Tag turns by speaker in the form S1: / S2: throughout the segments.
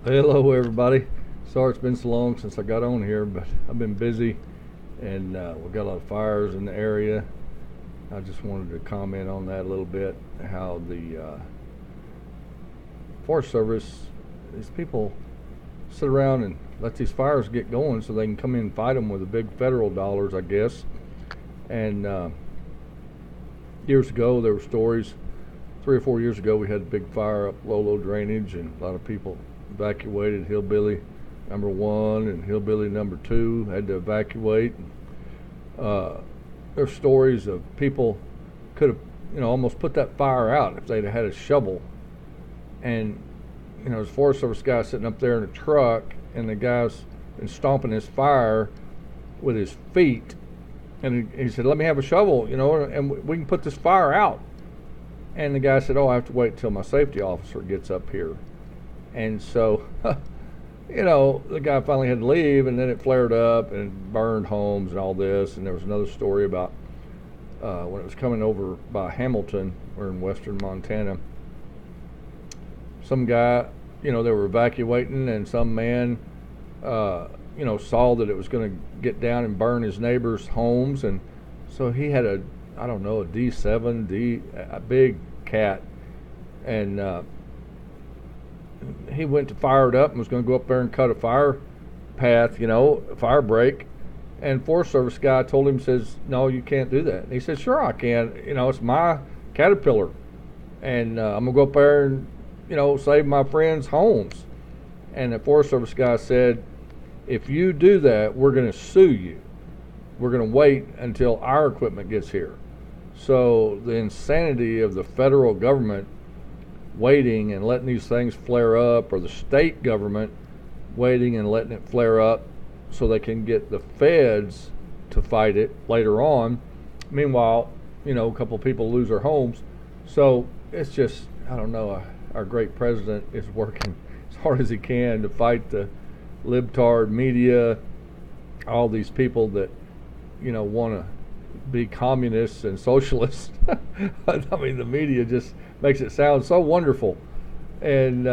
S1: Hello, everybody. Sorry it's been so long since I got on here, but I've been busy and we've got a lot of fires in the area. I just wanted to comment on that a little bit. How the Forest Service, these people sit around and let these fires get going so they can come in and fight them with the big federal dollars, I guess. And years ago, there were stories. 3 or 4 years ago, we had a big fire up Lolo Drainage, and a lot of people evacuated. Hillbilly number one and Hillbilly number two had to evacuate. There's stories of people could have, almost put that fire out if they'd have had a shovel. And there's a Forest Service guy sitting up there in a truck, and the guy's been stomping his fire with his feet. And he said, "Let me have a shovel, and we can put this fire out." And the guy said, "Oh, I have to wait until my safety officer gets up here." And so, the guy finally had to leave, and then it flared up and burned homes and all this. And there was another story about when it was coming over by Hamilton, or in western Montana. Some guy, they were evacuating, and some man, saw that it was going to get down and burn his neighbors' homes. And so he had a D7, a big cat, and he went to fire it up and was going to go up there and cut a fire path, a fire break. And Forest Service guy told him, says, "No, you can't do that." And he said, "Sure I can. It's my Caterpillar, and I'm gonna go up there and save my friends' homes." And the Forest Service guy said, "If you do that, we're going to sue you. We're going to wait until our equipment gets here." So the insanity of the federal government waiting and letting these things flare up, or the state government waiting and letting it flare up so they can get the feds to fight it later on. Meanwhile, a couple of people lose their homes. So it's just, I don't know, our great president is working as hard as he can to fight the libtard media, all these people that want to be communists and socialists. I mean, the media just makes it sound so wonderful, and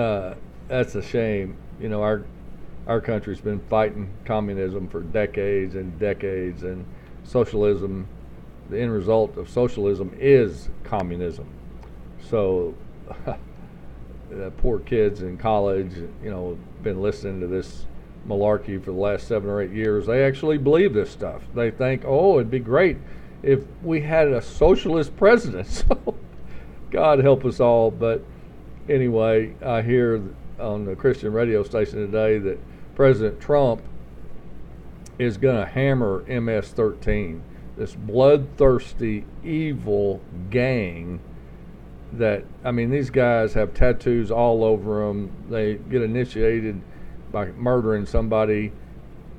S1: that's a shame. Our country's been fighting communism for decades and decades, and socialism. The end result of socialism is communism. So the poor kids in college, been listening to this malarkey for the last 7 or 8 years. They actually believe this stuff. They think, "Oh, it'd be great if we had a socialist president." So God help us all. But anyway, I hear on the Christian radio station today that President Trump is going to hammer MS-13, this bloodthirsty, evil gang that, these guys have tattoos all over them. They get initiated by murdering somebody.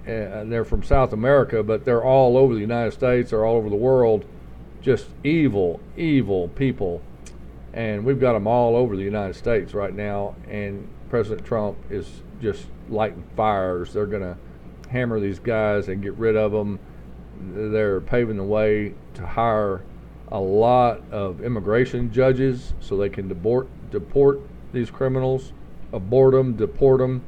S1: They're from South America, but they're all over the United States. They're all over the world. Just evil, evil people. And we've got them all over the United States right now. And President Trump is just lighting fires. They're going to hammer these guys and get rid of them. They're paving the way to hire a lot of immigration judges so they can deport these criminals, abort them, deport them.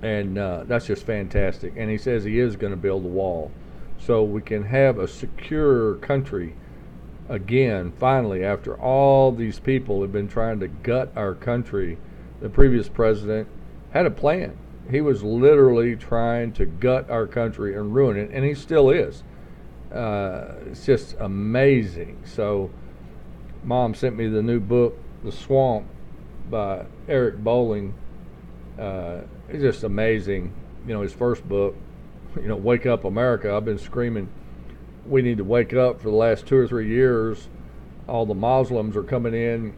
S1: And that's just fantastic. And he says he is going to build a wall so we can have a secure country again, finally, after all these people have been trying to gut our country. The previous president had a plan. He was literally trying to gut our country and ruin it, and he still is. It's just amazing. So Mom sent me the new book, The Swamp, by Eric Bowling. It's just amazing. His first book, Wake Up America. I've been screaming, we need to wake up for the last 2 or 3 years. All the Muslims are coming in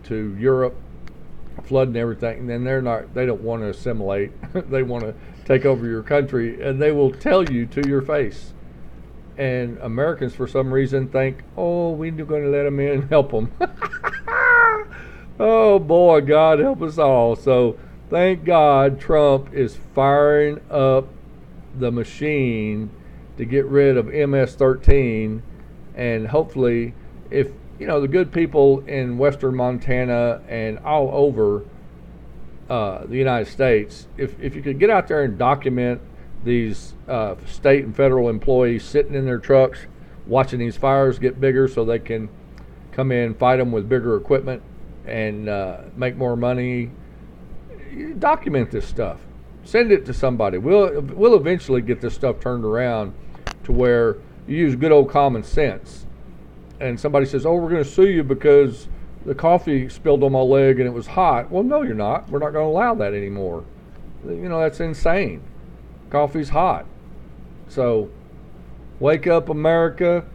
S1: to Europe, flooding everything, and then they don't want to assimilate. They want to take over your country, and they will tell you to your face. And Americans, for some reason, think, "Oh, we're going to let them in and help them." Oh boy, God help us all. So thank God Trump is firing up the machine to get rid of MS-13, and hopefully, if the good people in western Montana and all over the United States, if you could get out there and document these state and federal employees sitting in their trucks watching these fires get bigger so they can come in, fight them with bigger equipment, and make more money. Document this stuff. Send it to somebody. We'll eventually get this stuff turned around to where you use good old common sense. And somebody says, "Oh, we're going to sue you because the coffee spilled on my leg and it was hot." Well, no, you're not. We're not going to allow that anymore. That's insane. Coffee's hot. So, wake up, America.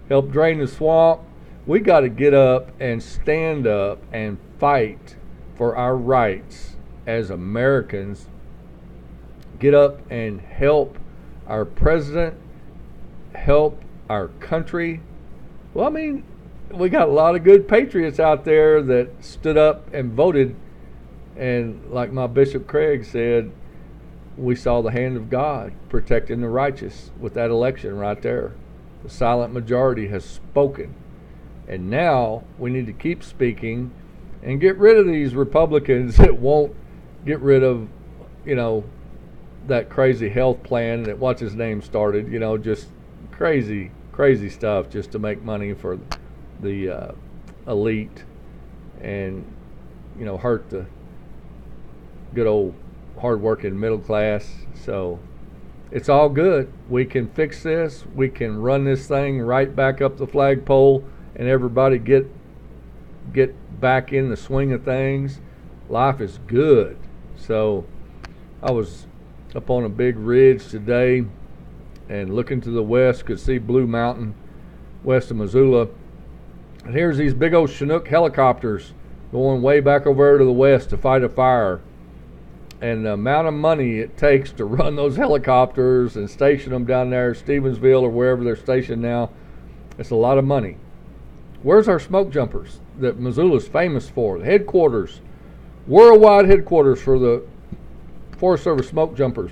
S1: Help drain the swamp. We got to get up and stand up and fight for our rights as Americans. Get up and help our president, help our country. Well, I mean, we got a lot of good patriots out there that stood up and voted. And like my Bishop Craig said, we saw the hand of God protecting the righteous with that election right there. The silent majority has spoken. And now we need to keep speaking and get rid of these Republicans that won't get rid of, that crazy health plan that what's his name started, just crazy stuff just to make money for the elite and, hurt the good old hard-working middle class. So it's all good. We can fix this. We can run this thing right back up the flagpole and everybody get back in the swing of things. Life is good. So I was up on a big ridge today and looking to the west, could see Blue Mountain west of Missoula. And here's these big old Chinook helicopters going way back over there to the west to fight a fire. And the amount of money it takes to run those helicopters and station them down there, Stevensville or wherever they're stationed now, it's a lot of money. Where's our smoke jumpers that Missoula's famous for? The headquarters, worldwide headquarters for the Forest Service smoke jumpers.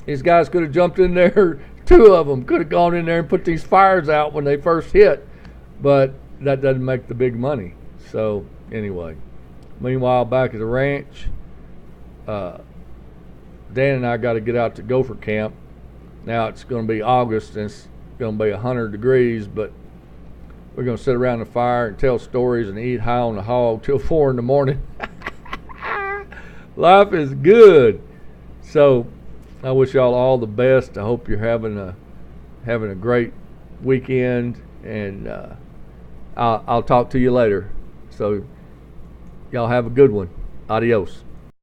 S1: These guys could have jumped in there, two of them could have gone in there and put these fires out when they first hit, but that doesn't make the big money. So anyway, meanwhile back at the ranch, Dan and I got to get out to gopher camp. Now it's going to be August and it's going to be 100 degrees, but we're going to sit around the fire and tell stories and eat high on the hog till 4 in the morning. Life is good. So I wish y'all all the best. I hope you're having a great weekend, and I'll talk to you later. So y'all have a good one. Adios.